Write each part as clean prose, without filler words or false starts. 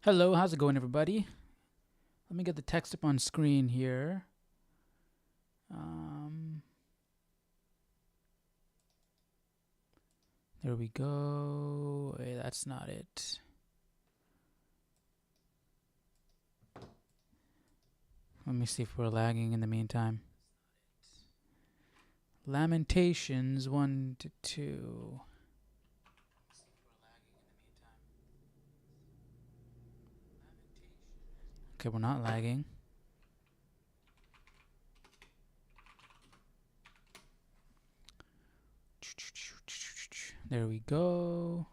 Hello, how's it going, everybody? Let me get the text up on screen here. There we go. Wait, that's not it. Let me see if we're lagging in the meantime. Lamentations 1 to 2. Okay, we're not lagging. There we go.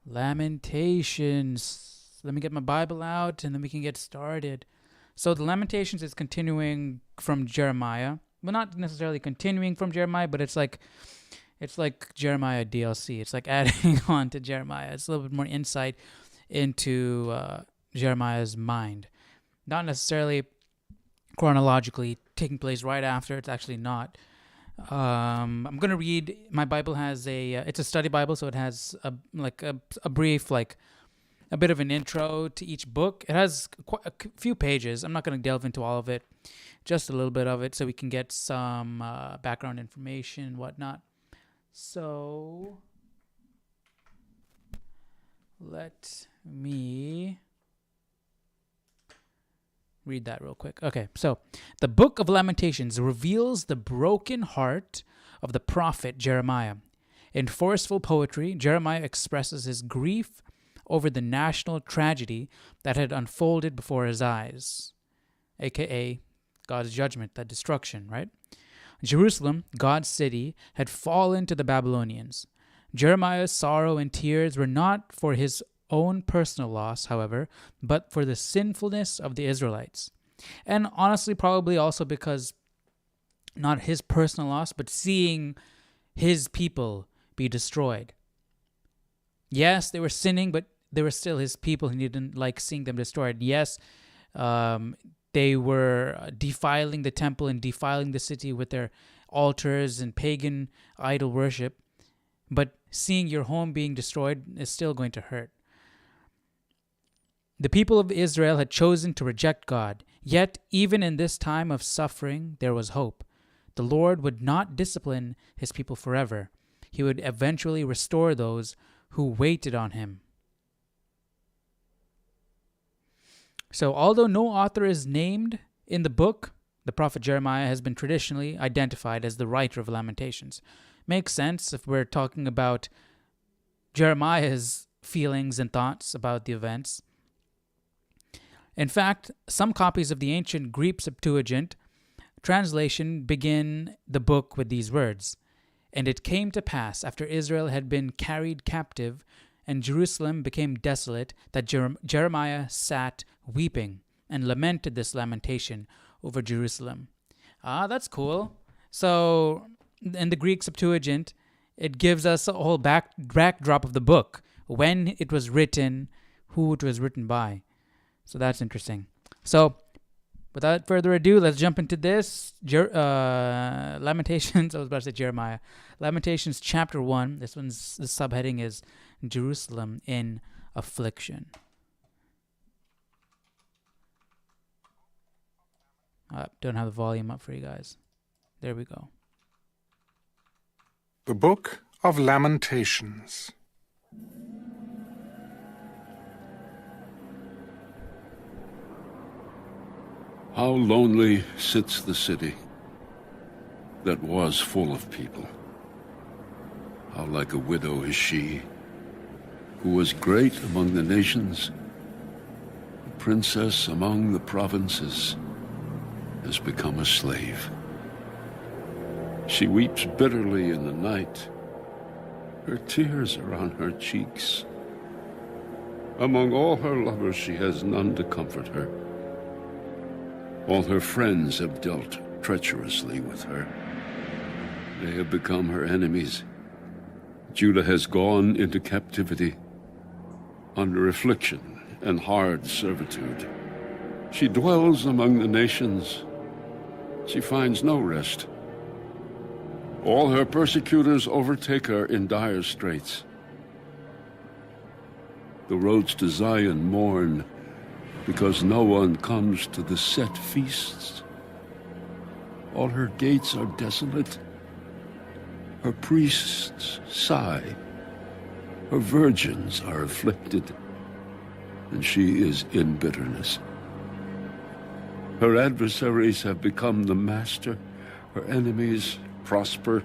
Lamentations. Let me get my Bible out and then we can get started. So the Lamentations is continuing from Jeremiah. Well, not necessarily continuing from Jeremiah, but it's like Jeremiah DLC. It's like adding on to Jeremiah. It's a little bit more insight into Jeremiah's mind. Not necessarily chronologically taking place right after. It's actually not. I'm gonna read. My Bible has it's a study Bible, so it has a brief, like a bit of an intro to each book. It has quite a few pages. I'm not gonna delve into all of it, just a little bit of it, so we can get some background information and whatnot. So let me read that real quick. Okay, so the book of Lamentations reveals the broken heart of the prophet Jeremiah. In forceful poetry, Jeremiah expresses his grief over the national tragedy that had unfolded before his eyes, aka God's judgment, that destruction, right? Jerusalem, God's city, had fallen to the Babylonians. Jeremiah's sorrow and tears were not for his own personal loss, however, but for the sinfulness of the Israelites. And honestly, probably also because not his personal loss, but seeing his people be destroyed. Yes, they were sinning, but they were still his people. He didn't like seeing them destroyed. Yes, they were defiling the temple and defiling the city with their altars and pagan idol worship. But seeing your home being destroyed is still going to hurt. The people of Israel had chosen to reject God. Yet, even in this time of suffering, there was hope. The Lord would not discipline his people forever. He would eventually restore those who waited on him. So, although no author is named in the book, the prophet Jeremiah has been traditionally identified as the writer of Lamentations. Makes sense if we're talking about Jeremiah's feelings and thoughts about the events. In fact, some copies of the ancient Greek Septuagint translation begin the book with these words: "And it came to pass, after Israel had been carried captive, and Jerusalem became desolate, that Jeremiah sat weeping, and lamented this lamentation over Jerusalem." That's cool. So, in the Greek Septuagint, it gives us a whole backdrop of the book, when it was written, who it was written by. So that's interesting. So, without further ado, let's jump into this. Lamentations, I was about to say Jeremiah. Lamentations chapter 1. The subheading is Jerusalem in Affliction. Don't have the volume up for you guys. There we go. The Book of Lamentations. How lonely sits the city that was full of people. How like a widow is she, who was great among the nations, a princess among the provinces, has become a slave. She weeps bitterly in the night. Her tears are on her cheeks. Among all her lovers, she has none to comfort her. All her friends have dealt treacherously with her. They have become her enemies. Judah has gone into captivity, under affliction and hard servitude. She dwells among the nations. She finds no rest. All her persecutors overtake her in dire straits. The roads to Zion mourn because no one comes to the set feasts. All her gates are desolate. Her priests sigh. Her virgins are afflicted, and she is in bitterness. Her adversaries have become the master. Her enemies prosper.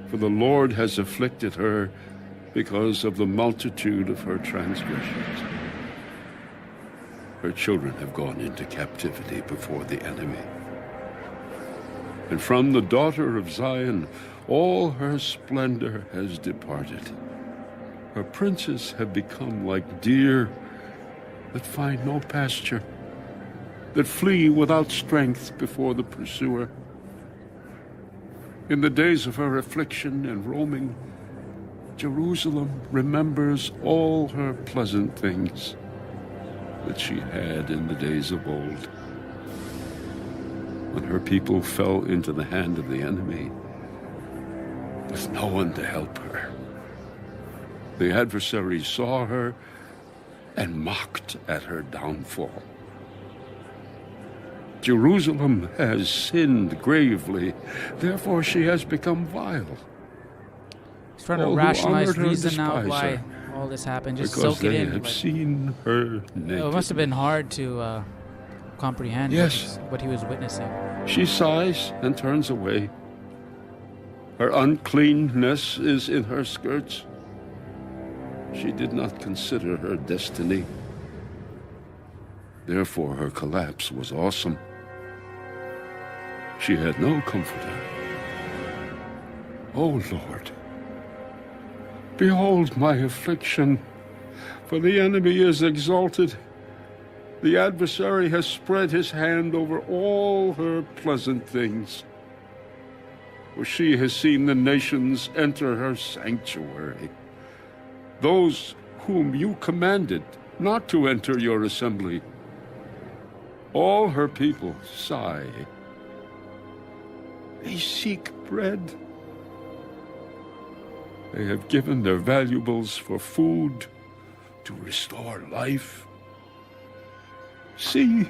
For the Lord has afflicted her because of the multitude of her transgressions. Her children have gone into captivity before the enemy. And from the daughter of Zion, all her splendor has departed. Her princes have become like deer that find no pasture, that flee without strength before the pursuer. In the days of her affliction and roaming, Jerusalem remembers all her pleasant things that she had in the days of old, when her people fell into the hand of the enemy, with no one to help her. The adversaries saw her and mocked at her downfall. Jerusalem has sinned gravely, therefore she has become vile. He's trying to All who rationalize, honored her reason out despise why her, all this happened. Just because soak it they in. have like- seen her naked. it must have been hard to comprehend Yes. what he was witnessing. She sighs and turns away. Her uncleanness is in her skirts. She did not consider her destiny. Therefore, her collapse was awesome. She had no comforter. O Lord, behold my affliction, for the enemy is exalted. The adversary has spread his hand over all her pleasant things. For she has seen the nations enter her sanctuary, those whom you commanded not to enter your assembly. All her people sigh. They seek bread. They have given their valuables for food to restore life. See,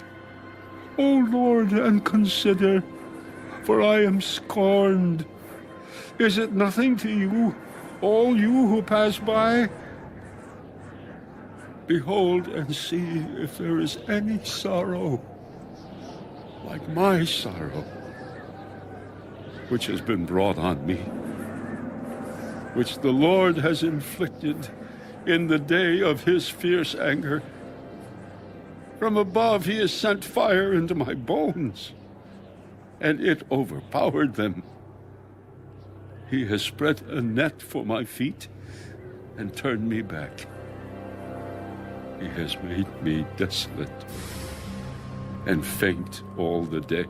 O Lord, and consider, for I am scorned. Is it nothing to you, all you who pass by? Behold and see if there is any sorrow like my sorrow, which has been brought on me, which the Lord has inflicted in the day of his fierce anger. From above he has sent fire into my bones, and it overpowered them. He has spread a net for my feet and turned me back. He has made me desolate and faint all the day.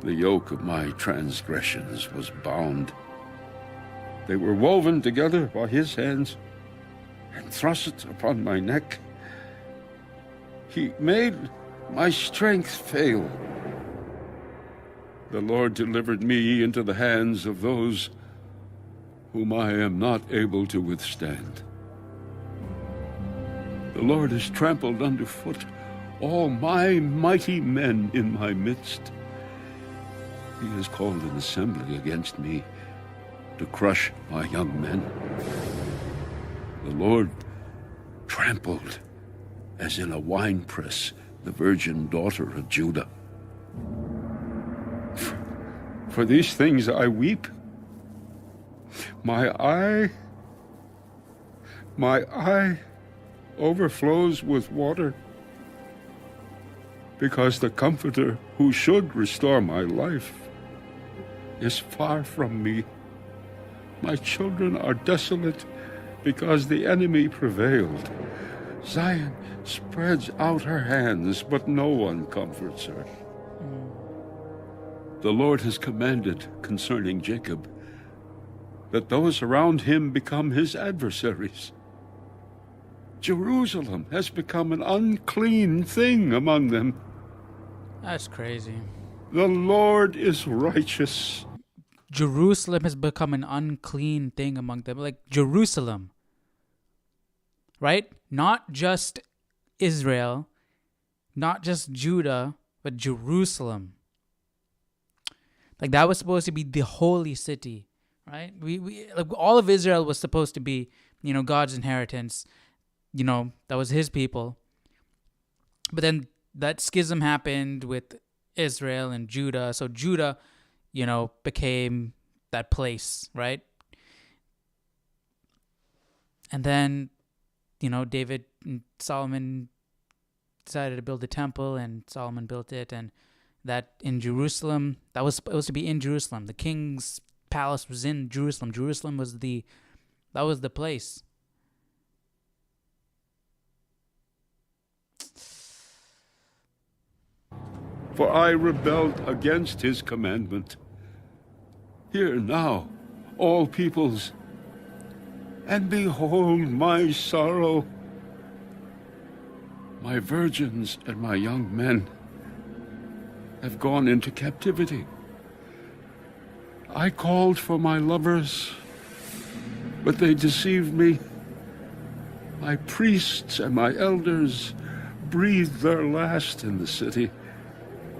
The yoke of my transgressions was bound. They were woven together by his hands and thrust upon my neck. He made my strength fail. The Lord delivered me into the hands of those whom I am not able to withstand. The Lord has trampled underfoot all my mighty men in my midst. He has called an assembly against me to crush my young men. The Lord trampled, as in a winepress, the virgin daughter of Judah. For these things I weep. My eye overflows with water, because the Comforter who should restore my life is far from me. My children are desolate because the enemy prevailed. Zion spreads out her hands, but no one comforts her. The Lord has commanded concerning Jacob that those around him become his adversaries. Jerusalem has become an unclean thing among them. That's crazy. The Lord is righteous. Jerusalem has become an unclean thing among them. Like Jerusalem, right? Not just Israel, not just Judah, but Jerusalem. Like that was supposed to be the holy city, right? We like all of Israel was supposed to be, God's inheritance. That was his people. But then that schism happened with Israel and Judah. So Judah, became that place, right? And then, David and Solomon decided to build the temple, and Solomon built it, and that in Jerusalem, that was supposed to be in Jerusalem. The king's palace was in Jerusalem. Jerusalem was that was the place. For I rebelled against his commandment. Hear now, all peoples, and behold my sorrow. My virgins and my young men have gone into captivity. I called for my lovers, but they deceived me. My priests and my elders breathed their last in the city,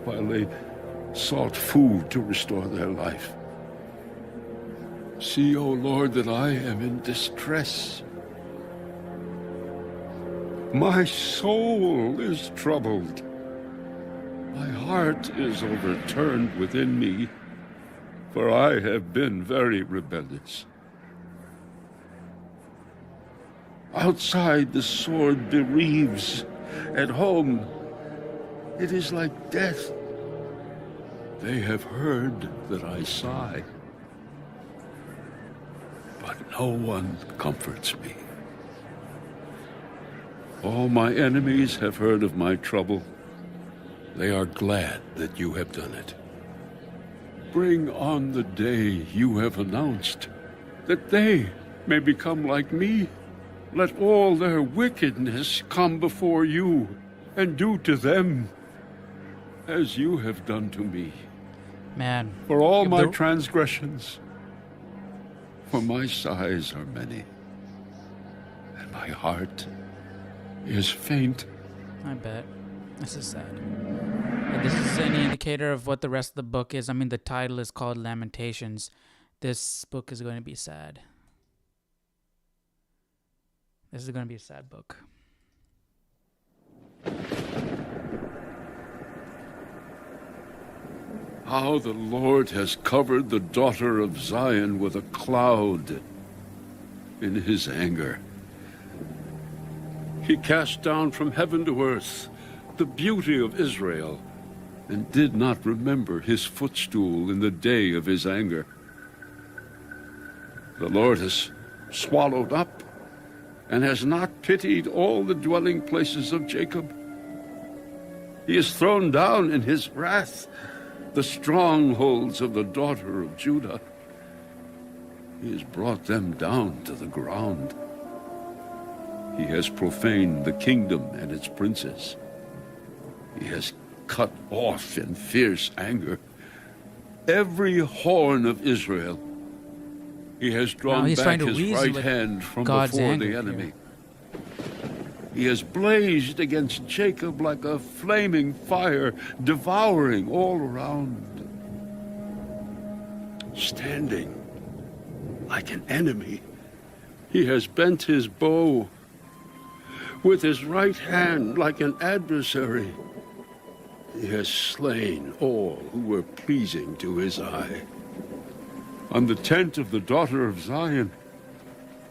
while they sought food to restore their life. See, O Lord, that I am in distress. My soul is troubled. My heart is overturned within me, for I have been very rebellious. Outside, the sword bereaves. At home, it is like death. They have heard that I sigh, but no one comforts me. All my enemies have heard of my trouble. They are glad that you have done it. Bring on the day you have announced, that they may become like me. Let all their wickedness come before you, and do to them as you have done to me. Man. For all my transgressions, for my sighs are many, and my heart is faint. I bet. This is sad. If this is any indicator of what the rest of the book is, the title is called Lamentations. This book is going to be sad. This is going to be a sad book. How the Lord has covered the daughter of Zion with a cloud in his anger. He cast down from heaven to earth the beauty of Israel, and did not remember his footstool in the day of his anger. The Lord has swallowed up and has not pitied all the dwelling places of Jacob. He has thrown down in his wrath the strongholds of the daughter of Judah. He has brought them down to the ground. He has profaned the kingdom and its princes. He has cut off in fierce anger every horn of Israel. He has drawn back his right hand from before the enemy. He has blazed against Jacob like a flaming fire, devouring all around. Standing like an enemy, he has bent his bow. With his right hand like an adversary, he has slain all who were pleasing to his eye. On the tent of the daughter of Zion,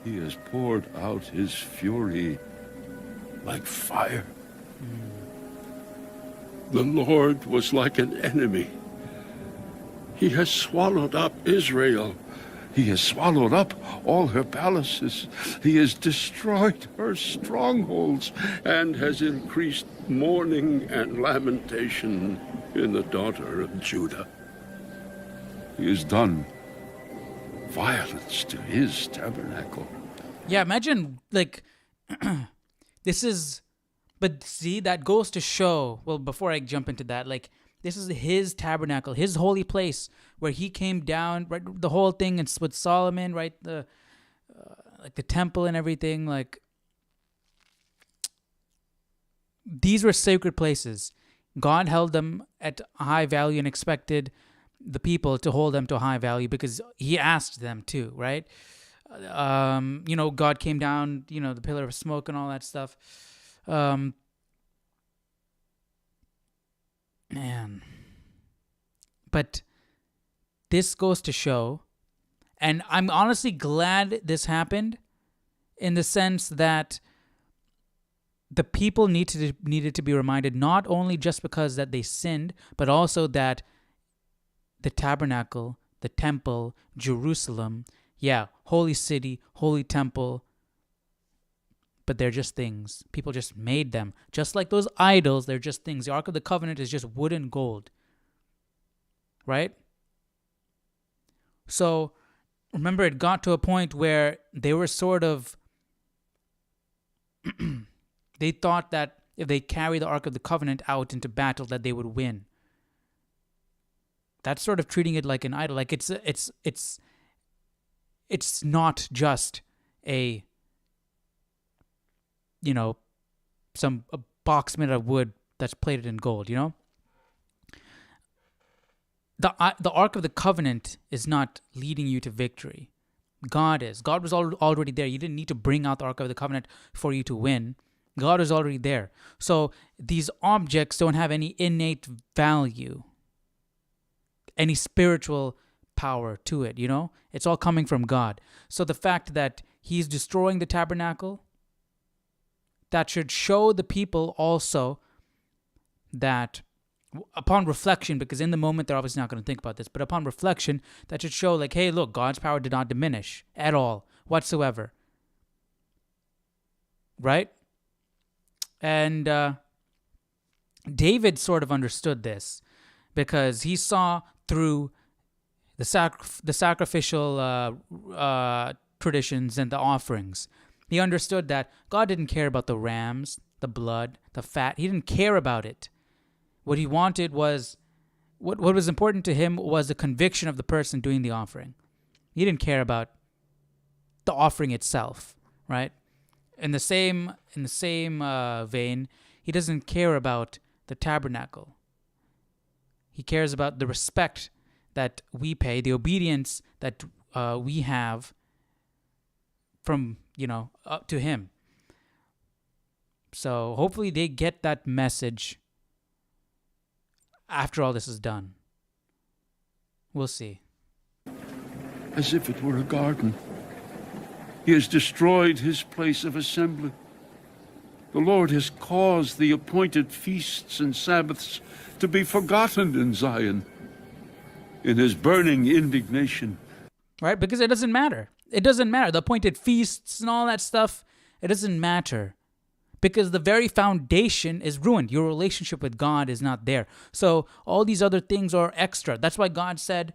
he has poured out his fury like fire. The Lord was like an enemy. He has swallowed up Israel. He has swallowed up all her palaces. He has destroyed her strongholds and has increased mourning and lamentation in the daughter of Judah. He has done violence to his tabernacle. Yeah, imagine, this is, but see, that goes to show, well, before I jump into that, This is his tabernacle, his holy place, where he came down. Right, the whole thing, and with Solomon, right, the like the temple and everything. Like, these were sacred places. God held them at a high value and expected the people to hold them to a high value because he asked them to, right? God came down, the pillar of smoke and all that stuff. Man. But this goes to show, and I'm honestly glad this happened in the sense that the people needed to be reminded, not only just because that they sinned, but also that the tabernacle, the temple, Jerusalem, holy city, holy temple, but they're just things. People just made them. Just like those idols, they're just things. The Ark of the Covenant is just wood and gold. Right? So, remember, it got to a point where they were sort of they thought that if they carry the Ark of the Covenant out into battle, that they would win. That's sort of treating it like an idol. Like it's not just a box made of wood that's plated in gold. The Ark of the Covenant is not leading you to victory. God is. God was already there. You didn't need to bring out the Ark of the Covenant for you to win. God is already there. So these objects don't have any innate value, any spiritual power to it, It's all coming from God. So the fact that he's destroying the tabernacle, that should show the people also that upon reflection, because in the moment they're obviously not going to think about this, but upon reflection, that should show like, hey, look, God's power did not diminish at all, whatsoever. Right? And David sort of understood this because he saw through the sacrificial traditions and the offerings. He understood that God didn't care about the rams, the blood, the fat. He didn't care about it. What he wanted was, what was important to him was the conviction of the person doing the offering. He didn't care about the offering itself, right? In the same vein, he doesn't care about the tabernacle. He cares about the respect that we pay, the obedience that we have from, up to him. So hopefully they get that message after all this is done. We'll see. As if it were a garden. He has destroyed his place of assembly. The Lord has caused the appointed feasts and Sabbaths to be forgotten in Zion. In his burning indignation. Right? Because it doesn't matter. It doesn't matter. The appointed feasts and all that stuff, it doesn't matter. Because the very foundation is ruined. Your relationship with God is not there. So all these other things are extra. That's why God said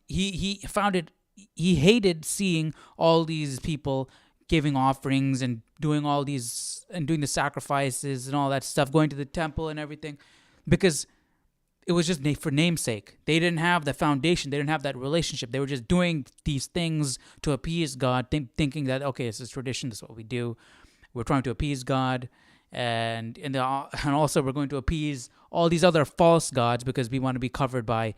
he found it, he hated seeing all these people giving offerings and doing all these, and doing the sacrifices and all that stuff, going to the temple and everything. Because it was just for namesake. They didn't have the foundation. They didn't have that relationship. They were just doing these things to appease God, thinking that, okay, this is tradition. This is what we do. We're trying to appease God. And also we're going to appease all these other false gods because we want to be covered by,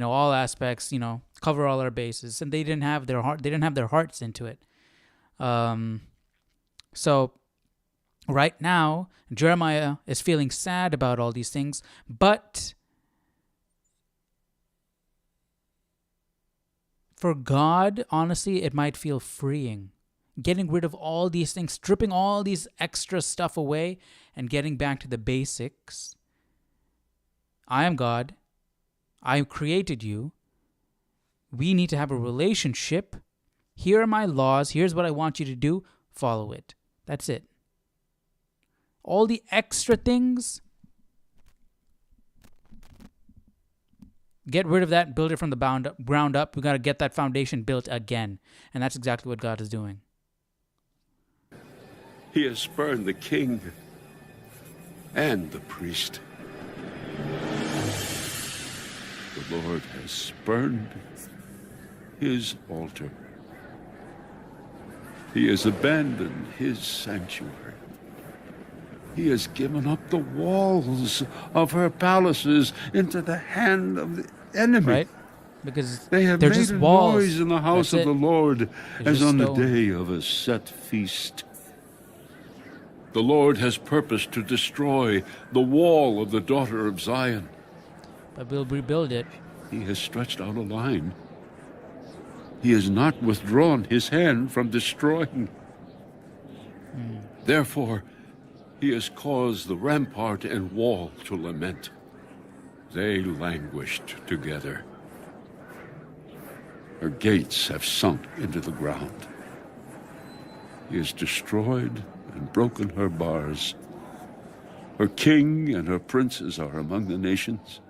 all aspects, cover all our bases. And they didn't have their heart. They didn't have their hearts into it. So right now, Jeremiah is feeling sad about all these things, but for God, honestly, it might feel freeing. Getting rid of all these things, stripping all these extra stuff away, and getting back to the basics. I am God. I created you. We need to have a relationship. Here are my laws. Here's what I want you to do. Follow it. That's it. All the extra things, get rid of that, build it from the ground up. We got to get that foundation built again. And that's exactly what God is doing. He has spurned the king and the priest. The Lord has spurned his altar. He has abandoned his sanctuary. He has given up the walls of her palaces into the hand of the enemy. Right? Because They have they're made just a walls. noise in the house That's of it. the Lord They're as just on the stone. day of a set feast. The Lord has purposed to destroy the wall of the daughter of Zion. But we'll rebuild it. He has stretched out a line. He has not withdrawn his hand from destroying. Therefore, he has caused the rampart and wall to lament. They languished together. Her gates have sunk into the ground. He has destroyed and broken her bars. Her king and her princes are among the nations.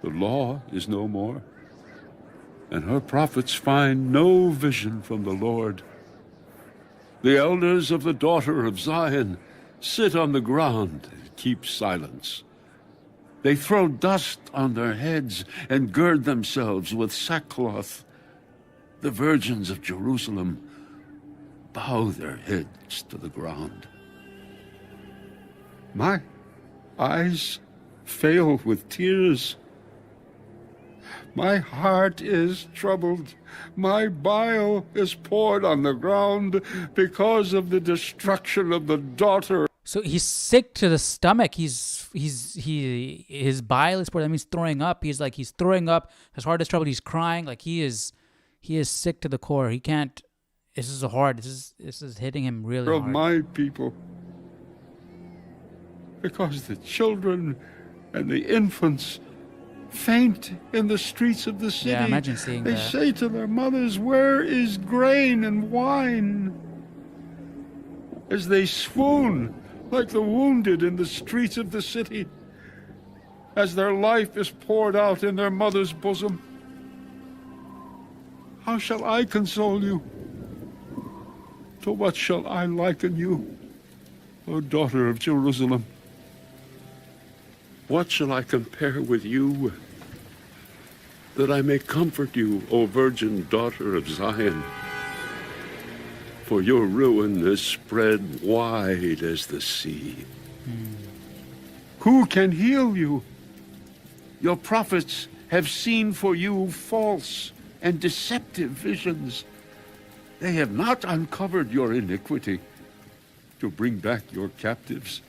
The law is no more, and her prophets find no vision from the Lord. The elders of the daughter of Zion sit on the ground and keep silence. They throw dust on their heads and gird themselves with sackcloth. The virgins of Jerusalem bow their heads to the ground. My eyes fail with tears. My heart is troubled. My bile is poured on the ground because of the destruction of the daughter. So he's sick to the stomach. His bile is poured. That means throwing up. He's throwing up. His heart is troubled. He's crying. Like he is sick to the core. He can't. This is hard. This is hitting him really Of hard. my people, because the children and the infants faint in the streets of the city. Yeah, imagine seeing they that. say to their mothers, "Where is grain and wine?" As they swoon like the wounded in the streets of the city, as their life is poured out in their mother's bosom. How shall I console you? To what shall I liken you, O daughter of Jerusalem? What shall I compare with you, that I may comfort you, O virgin daughter of Zion? For your ruin is spread wide as the sea. Who can heal you? Your prophets have seen for you false and deceptive visions. They have not uncovered your iniquity to bring back your captives,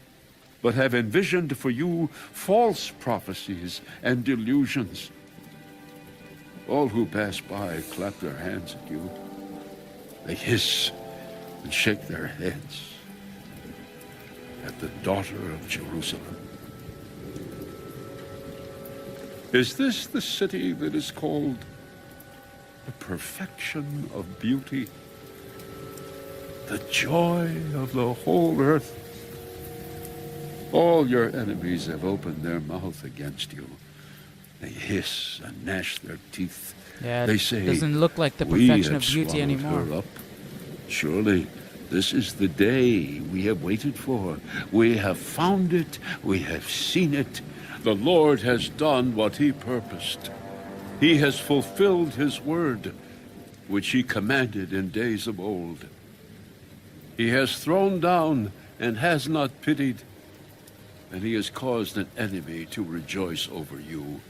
but have envisioned for you false prophecies and delusions. All who pass by clap their hands at you. They hiss and shake their heads at the daughter of Jerusalem. Is this the city that is called the perfection of beauty, the joy of the whole earth? All your enemies have opened their mouth against you. They hiss and gnash their teeth. Yeah, They it say, doesn't look like the "We perfection have of beauty swallowed anymore. her up. Surely this is the day we have waited for. We have found it. We have seen it. The Lord has done what he purposed. He has fulfilled his word, which he commanded in days of old. He has thrown down and has not pitied, and he has caused an enemy to rejoice over you.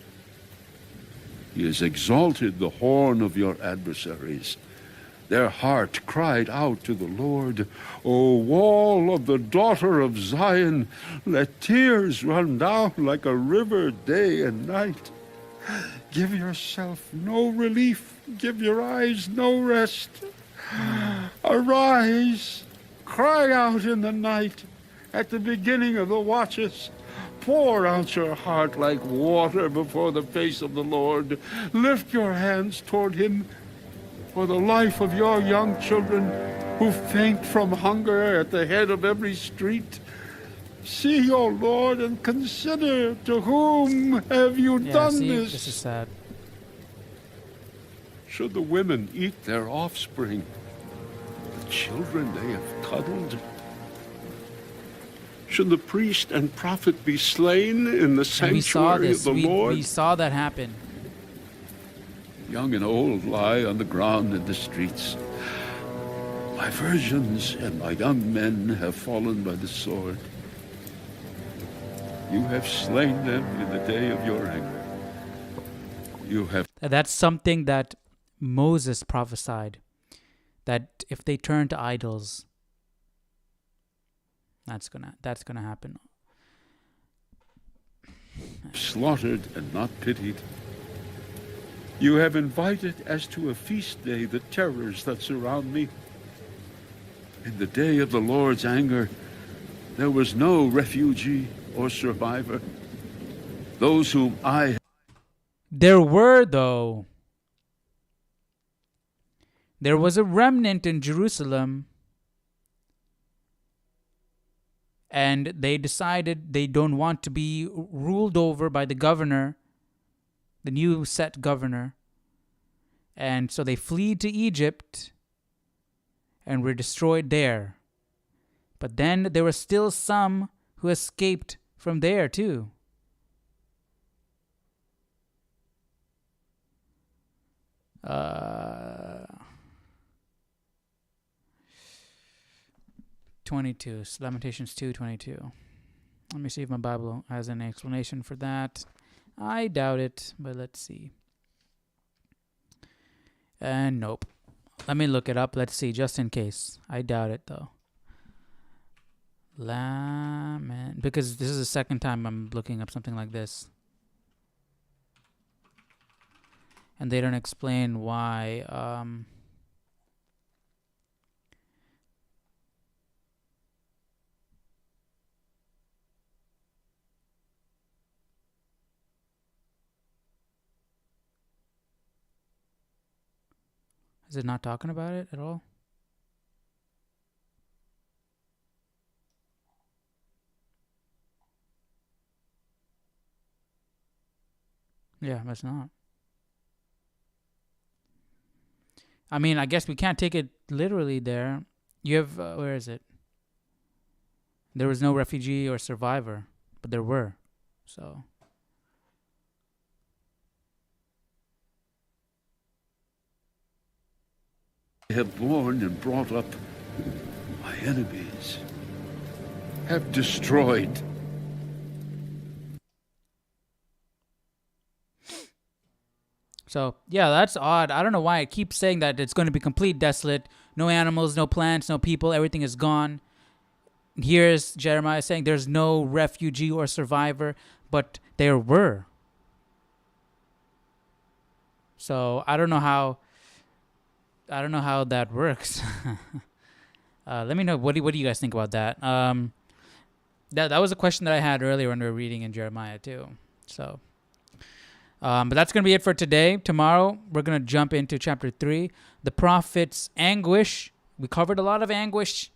He has exalted the horn of your adversaries. Their heart cried out to the Lord, O wall of the daughter of Zion, let tears run down like a river day and night. Give yourself no relief, give your eyes no rest. Arise, cry out in the night, at the beginning of the watches. Pour out your heart like water before the face of the Lord. Lift your hands toward him for the life of your young children who faint from hunger at the head of every street. See, O Lord, and consider, to whom have you done this? This is sad. Should the women eat their offspring, the children they have cuddled? should the priest and prophet be slain in the And we saw sanctuary this. of the Lord? We saw that happen. Young and old lie on the ground in the streets. My virgins and my young men have fallen by the sword. You have slain them in the day of your anger. You have... That's something that Moses prophesied. That if they turn to idols, that's gonna happen. slaughtered and not pitied. You have invited as to a feast day the terrors that surround me. In the day of the Lord's anger, there was no refugee or survivor. Those whom There were, though. There was a remnant in Jerusalem, and they decided they don't want to be ruled over by the governor, the new set governor. And so they flee to Egypt and were destroyed there. But then there were still some who escaped from there too. Uh, 22, Lamentations 2:22. Let me see if my Bible has an explanation for that. I doubt it, but let's see. And nope. Let me look it up. Let's see, just in case. I doubt it though. Because this is the second time I'm looking up something like this. And they don't explain why. Is it not talking about it at all? Yeah, it's not. I mean, I guess we can't take it literally there. You have, where is it? There was no refugee or survivor, but there were. So. have borne and brought up, my enemies have destroyed. So, yeah, that's odd. I don't know why it keeps saying that it's going to be complete desolate. No animals, no plants, no people. Everything is gone. Here's Jeremiah saying there's no refugee or survivor, but there were. So, I don't know how that works. Let me know, what do you guys think about that? That was a question that I had earlier when we were reading in Jeremiah too. So, but that's going to be it for today. Tomorrow, we're going to jump into chapter 3, the prophet's anguish. We covered a lot of anguish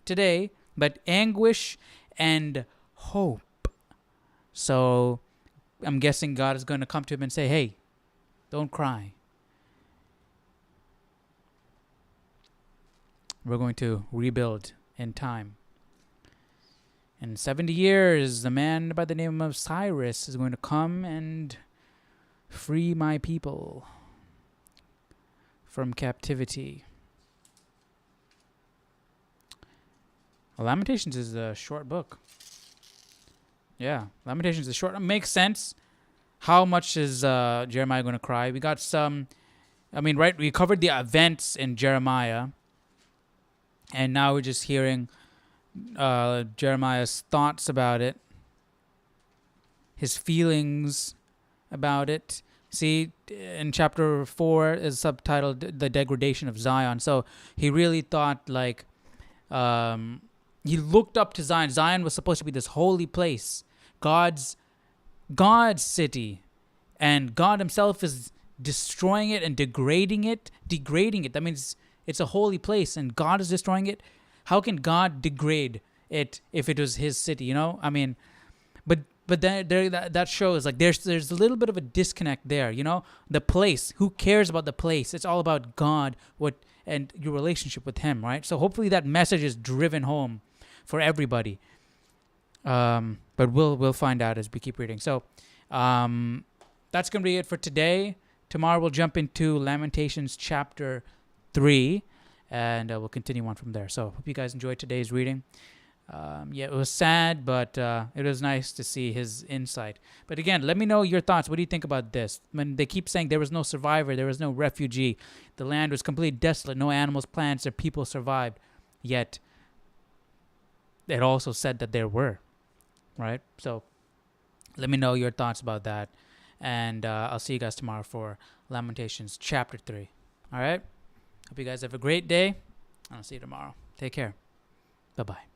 today, but anguish and hope. So, I'm guessing God is going to come to him and say, hey, don't cry. We're going to rebuild in time. In 70 years, a man by the name of Cyrus is going to come and free my people from captivity. Lamentations is a short book. Yeah, Lamentations is short. It makes sense. How much is Jeremiah going to cry? We got some, we covered the events in Jeremiah. And now we're just hearing Jeremiah's thoughts about it, his feelings about it. See, in chapter 4 is subtitled The Degradation of Zion. So he really thought he looked up to Zion. Zion was supposed to be this holy place, God's city. And God himself is destroying it and degrading it. That means it's a holy place and God is destroying it. How can God degrade it if it was his city, you know? But then that shows there's a little bit of a disconnect there, you know? The place, who cares about the place? It's all about God, and your relationship with him, right? So hopefully that message is driven home for everybody. But we'll find out as we keep reading. So that's going to be it for today. Tomorrow we'll jump into Lamentations chapter 3, and we'll continue on from there. So hope you guys enjoyed today's reading. Yeah, it was sad, but it was nice to see his insight. But again, let me know your thoughts. What do you think about this? When they keep saying there was no survivor, there was no refugee, the land was completely desolate, no animals, plants, or people survived. Yet, it also said that there were, right? So, let me know your thoughts about that. And I'll see you guys tomorrow for Lamentations chapter 3. All right? Hope you guys have a great day. I'll see you tomorrow. Take care. Bye-bye.